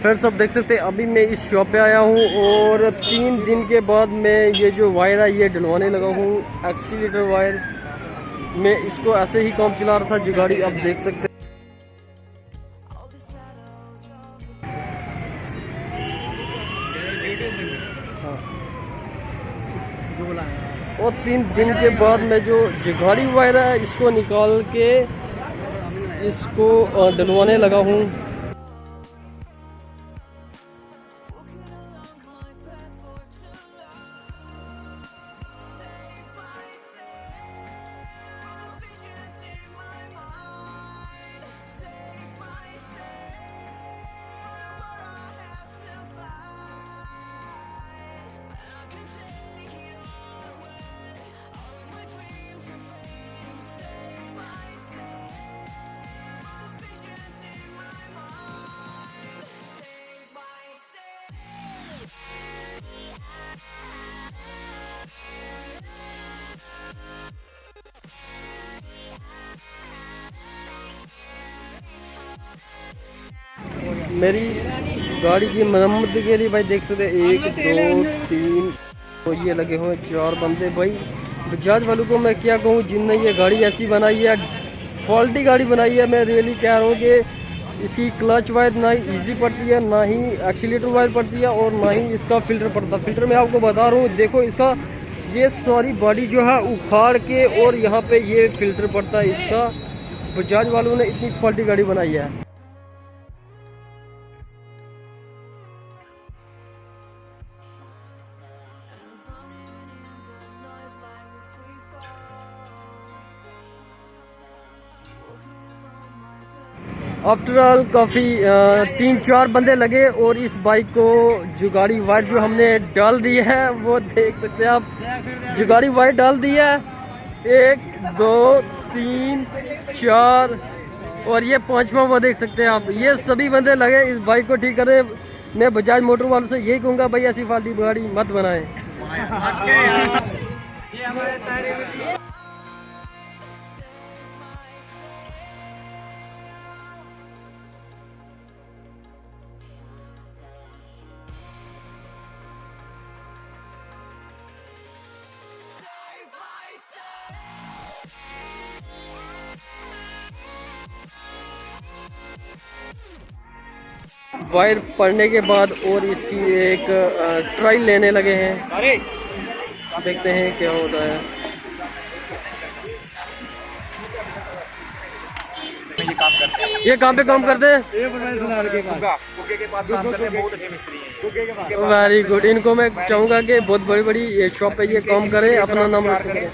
Friends, आप देख सकते हैं अभी मैं इस शॉप पे आया हूँ और 3 दिन के बाद मैं ये जो वायर है ये डलवाने लगा हूँ। एक्सीलेटर वायर, मैं इसको ऐसे ही काम चला रहा था जो गाड़ी आप देख सकते हैं। और 3 दिन के बाद मैं जो जिगाड़ी वायर है इसको निकाल के इसको डलवाने लगा हूँ। मेरी गाड़ी की मरम्मत के लिए भाई देख सकते हैं 1 2 3 तो ये लगे हुए 4 बंदे। भाई बजाज वालों को मैं क्या कहूँ, जिनने ये गाड़ी ऐसी बनाई है, फॉल्टी गाड़ी बनाई है। मैं रियली कह रहा हूँ कि इसकी क्लच वायर ना ही ईजी पड़ती है, ना ही एक्सीलेटर वायर पड़ती है और ना ही इसका फिल्टर पड़ता। फिल्टर मैं आपको बता रहा हूँ, देखो इसका ये सारी बॉडी जो है उखाड़ के और यहाँ पे ये फिल्टर पड़ता है इसका। बजाज वालों ने इतनी फॉल्टी गाड़ी बनाई है। आफ्टर ऑल काफ़ी 3-4 बंदे लगे और इस बाइक को जुगाड़ी वायर जो हमने डाल दी है वो देख सकते हैं आप। जुगाड़ी वायर डाल दी है 1 2 3 4 और ये 5वां वो देख सकते हैं आप। ये सभी बंदे लगे इस बाइक को ठीक करें। मैं बजाज मोटर वालों से यही कहूँगा, भाई ऐसी फाल्टी गाड़ी मत बनाएं। वायर पड़ने के बाद और इसकी एक ट्रायल लेने लगे हैं, देखते हैं क्या होता है। ये काम पे काम करते हैं, वेरी गुड। इनको मैं चाहूँगा कि बहुत बड़ी बड़ी शॉप पे ये काम करें, अपना नाम रोशन करें।